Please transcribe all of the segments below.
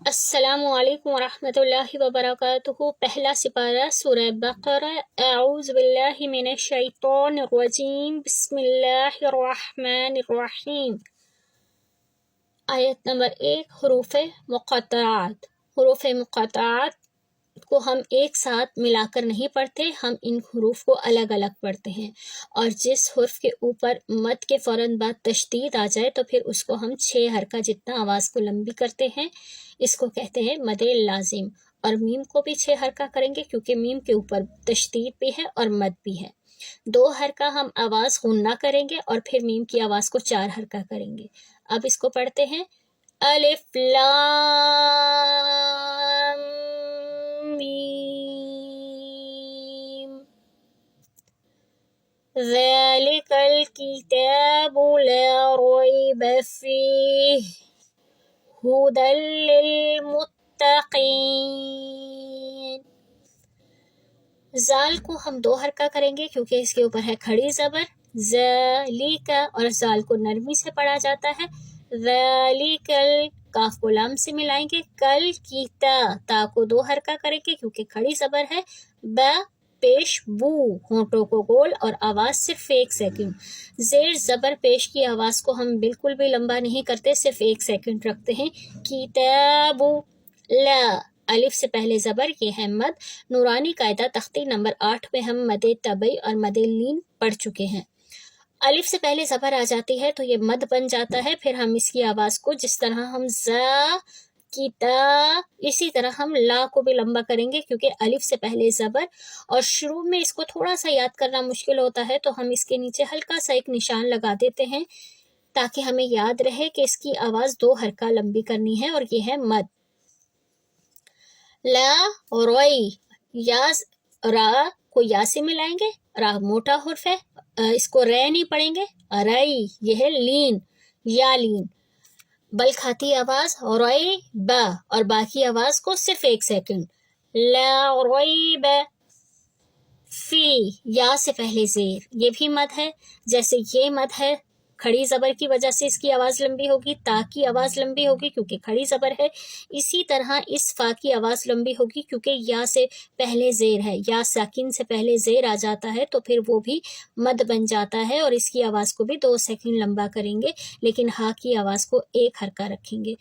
السلام علیکم ورحمۃ اللہ وبرکاتہ۔ پہلا سپارہ سورہ بقرہ۔ اعوذ باللہ من الشیطان الرجیم، بسم اللہ الرحمن الرحیم۔ آیت نمبر 1، حروف مقطعات۔ حروف مقطعات کو ہم ایک ساتھ ملا کر نہیں پڑھتے، ہم ان حروف کو الگ الگ پڑھتے ہیں، اور جس حرف کے اوپر مد کے فوراً بعد تشدید آ جائے تو پھر اس کو ہم 6 حرکہ جتنا آواز کو لمبی کرتے ہیں، اس کو کہتے ہیں مد لازم۔ اور میم کو بھی 6 حرکہ کریں گے کیونکہ میم کے اوپر تشدید بھی ہے اور مد بھی ہے۔ 2 حرکہ ہم آواز غنہ کریں گے اور پھر میم کی آواز کو 4 حرکہ کریں گے۔ اب اس کو پڑھتے ہیں، الف لام میم، ذالک الکتاب لا ریب فیہ ھدی للمتقین۔ زال کو ہم 2 حرکہ کریں گے کیونکہ اس کے اوپر ہے کھڑی زبر، ذالک، اور زال کو نرمی سے پڑھا جاتا ہے۔ ذالک، کاف کو لام سے ملائیں گے، کل کی تا کو 2 حرکہ کریں گے کیونکہ کھڑی زبر ہے۔ با پیش بو، ہونٹوں کو گول اور آواز صرف 1 سیکنڈ۔ زیر زبر پیش کی آواز کو ہم بالکل بھی لمبا نہیں کرتے، صرف 1 سیکنڈ رکھتے ہیں۔ کتابو، لا، الف سے پہلے زبر، یہ ہے مد۔ نورانی قاعدہ تختی نمبر 8 میں ہم مد طبعی اور مد لین پڑھ چکے ہیں۔ الف سے پہلے زبر آ جاتی ہے تو یہ مد بن جاتا ہے، پھر ہم اس کی آواز کو جس طرح ہم زا کی تا، اسی طرح ہم لا کو بھی لمبا کریں گے کیونکہ الف سے پہلے زبر، اور شروع میں اس کو تھوڑا سا یاد کرنا مشکل ہوتا ہے تو ہم اس کے نیچے ہلکا سا ایک نشان لگا دیتے ہیں تاکہ ہمیں یاد رہے کہ اس کی آواز 2 حرکہ لمبی کرنی ہے، اور یہ ہے مد۔ لا روئی، یا را کو یا سے ملائیں گے، را موٹا حرف ہے، اس کو رے نہیں پڑھیں گے، رئی، یہ ہے لین، یا لین، بل کھاتی آواز روئی با، اور باقی آواز کو صرف 1 سیکنڈ۔ لا روئی با فی، یا سے پہلے زیر، یہ بھی مد ہے، جیسے یہ مد ہے، کھڑی زبر کی وجہ سے اس کی آواز لمبی ہوگی، تا کی آواز لمبی ہوگی کیونکہ کھڑی زبر ہے، اسی طرح اس فا کی آواز لمبی ہوگی کیونکہ یا سے پہلے زیر ہے، یا ساکن سے پہلے زیر آ جاتا ہے تو پھر وہ بھی مد بن جاتا ہے، اور اس کی آواز کو بھی 2 سیکنڈ لمبا کریں گے، لیکن ہا کی آواز کو 1 حرکہ رکھیں گے۔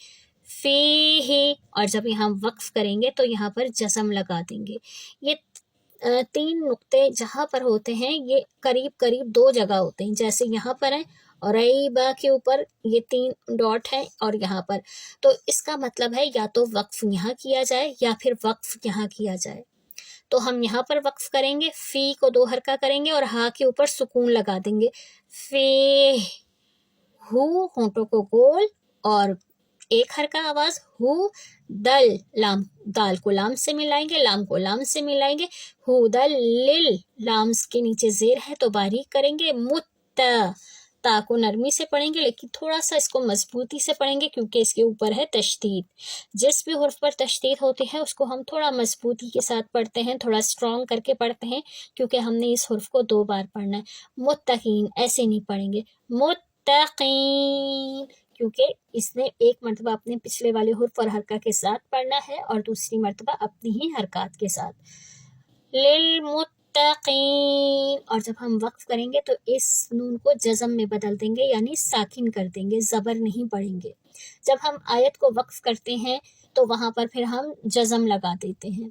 فی ہی، اور جب یہاں وقف کریں گے تو یہاں پر جزم لگا دیں گے۔ یہ 3 نقطے جہاں پر ہوتے ہیں یہ قریب قریب 2 جگہ ہوتے ہیں، جیسے یہاں پر ہیں اور ریبا کے اوپر یہ 3 ڈاٹ ہیں اور یہاں پر، تو اس کا مطلب ہے یا تو وقف یہاں کیا جائے یا پھر وقف یہاں کیا جائے۔ تو ہم یہاں پر وقف کریں گے، فی کو 2 حرکہ کریں گے اور ہا کے اوپر سکون لگا دیں گے، فی ہو، ہونٹوں کو گول اور 1 حرکہ آواز، ہو دل، لام، دال کو لام سے ملائیں گے، لام کو لام سے ملائیں گے، ہو دل لل، لام کے نیچے زیر ہے تو باریک کریں گے، تا کو نرمی سے پڑھیں گے لیکن تھوڑا سا اس کو مضبوطی سے پڑھیں گے کیونکہ اس کے اوپر ہے تشدید۔ جس بھی حرف پر تشدید ہوتی ہے اس کو ہم تھوڑا مضبوطی کے ساتھ پڑھتے ہیں، تھوڑا اسٹرانگ کر کے پڑھتے ہیں کیونکہ ہم نے اس حرف کو 2 بار پڑھنا ہے۔ متقین، ایسے نہیں پڑھیں گے، متقین، کیونکہ اس نے 1 مرتبہ اپنے پچھلے والے حرف اور حرکہ کے ساتھ پڑھنا ہے اور دوسری مرتبہ اپنی ہی حرکات کے ساتھ۔ للمتقین، اور جب ہم وقف کریں گے تو اس نون کو جزم میں بدل دیں گے، یعنی ساکن کر دیں گے، زبر نہیں پڑھیں گے۔ جب ہم آیت کو وقف کرتے ہیں تو وہاں پر پھر ہم جزم لگا دیتے ہیں۔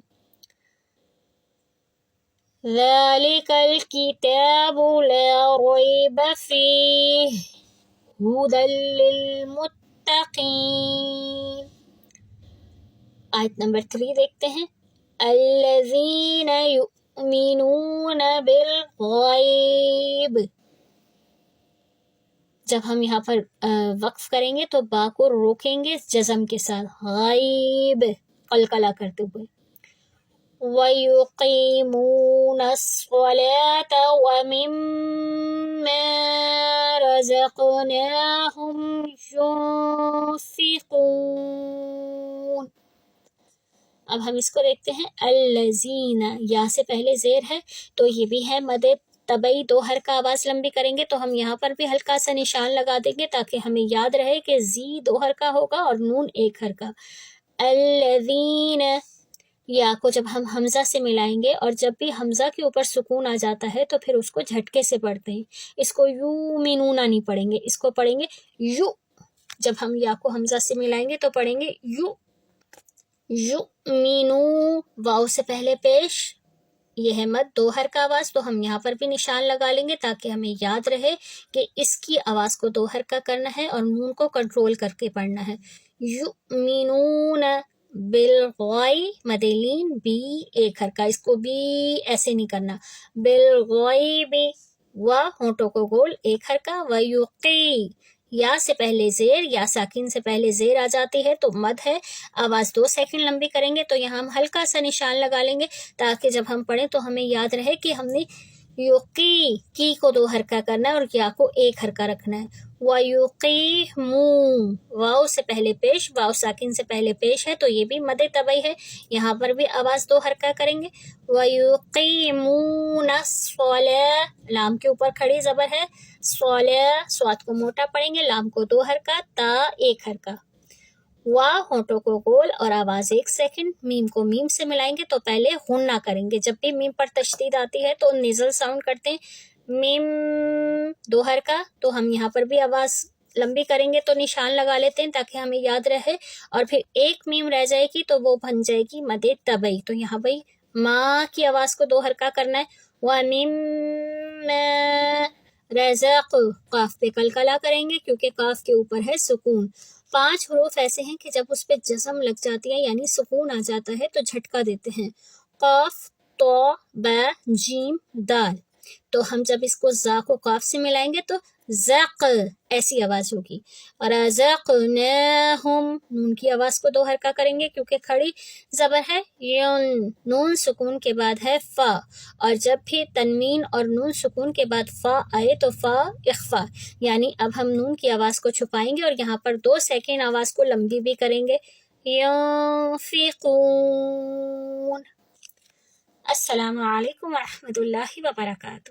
ذالک الکتاب لا ریب فیہ ھدی للمتقین۔ آیت نمبر 3 دیکھتے ہیں، الذین یؤمنون بالغیب۔ جب ہم یہاں پر وقف کریں گے تو با کو روکیں گے جزم کے ساتھ، غیب، قلقلہ کرتے ہوئے، وَيُقِيمُونَ الصَّلَاةَ وَمِمَّا رَزَقْنَاهُمْ يُنفِقُونَ۔ اب ہم اس کو دیکھتے ہیں، الذین، یا سے پہلے زیر ہے تو یہ بھی ہے مد طبعی، 2 حرکہ آواز لمبی کریں گے تو ہم یہاں پر بھی ہلکا سا نشان لگا دیں گے تاکہ ہمیں یاد رہے کہ زی 2 حرکہ ہوگا اور نون 1 حرکہ۔ الذین، یا کو جب ہم حمزہ سے ملائیں گے اور جب بھی حمزہ کے اوپر سکون آ جاتا ہے تو پھر اس کو جھٹکے سے پڑھتے ہیں. اس کو یومنون نہیں پڑھیں گے، اس کو پڑھیں گے یو. جب ہم یا کو حمزہ سے ملائیں گے تو پڑھیں گے یو. یؤمنو، واو سے پہلے پیش، یہ ہے مد دو حرکہ آواز، تو ہم یہاں پر بھی نشان لگا لیں گے تاکہ ہمیں یاد رہے کہ اس کی آواز کو دو حرکہ کرنا ہے اور نون کو کنٹرول کر کے پڑھنا ہے. یؤمنون بالغائی، مد لین، بی ایک حرکہ، اس کو بھی ایسے نہیں کرنا. بالغیب، و ہونٹوں کو گول ایک حرکہ. ویقی، یا سے پہلے زیر، یا ساکن سے پہلے زیر آ جاتی ہے تو مد ہے، آواز 2 سیکنڈ لمبی کریں گے. تو یہاں ہم ہلکا سا نشان لگا لیں گے تاکہ جب ہم پڑھیں تو ہمیں یاد رہے کہ ہم نے یوقی کی کو 2 حرکہ کرنا ہے اور یا کو 1 حرکہ رکھنا ہے. وَيُقِيمُ، واو سے پہلے پیش، واو ساکن سے پہلے پیش ہے تو یہ بھی مد طبعی ہے، یہاں پر بھی آواز 2 حرکہ کریں گے. وَيُقِيمُونَ الصَّلَاةَ، لام کے اوپر کھڑی زبر ہے، صلاة، صاد کو موٹا پڑھیں گے، لام کو 2 حرکہ، تا 1 حرکہ. وا ہونٹوں کو گول اور آواز 1 سیکنڈ. میم کو میم سے ملائیں گے تو پہلے غنہ کریں گے، جب بھی میم پر تشدید آتی ہے تو نیزل ساؤنڈ کرتے ہیں. میم 2 حرکہ، تو ہم یہاں پر بھی آواز لمبی کریں گے تو نشان لگا لیتے ہیں تاکہ ہمیں یاد رہے. اور پھر 1 میم رہ جائے گی تو وہ بن جائے گی مد طبعی. تو یہاں بھائی ماں کی آواز کو 2 حرکہ کرنا ہے. وَمِمَّا رَزَقْ، قاف پہ قلقلہ کریں گے کیونکہ قاف کے اوپر ہے سکون. 5 حروف ایسے ہیں کہ جب اس پہ جزم لگ جاتی ہے یعنی سکون آ جاتا ہے تو جھٹکا دیتے ہیں. قاف، تو، با، جیم، دال. تو ہم جب اس کو زا کو قاف سے ملائیں گے تو زق ایسی آواز ہوگی. رزقناہم، نون کی آواز کو 2 حرکہ کریں گے کیونکہ کھڑی زبر ہے. یون، نون سکون کے بعد ہے فا، اور جب بھی تنوین اور نون سکون کے بعد فا آئے تو فا اخفا، یعنی اب ہم نون کی آواز کو چھپائیں گے اور یہاں پر 2 سیکنڈ آواز کو لمبی بھی کریں گے. ینفقون. السلام علیکم ورحمۃ اللہ وبرکاتہ.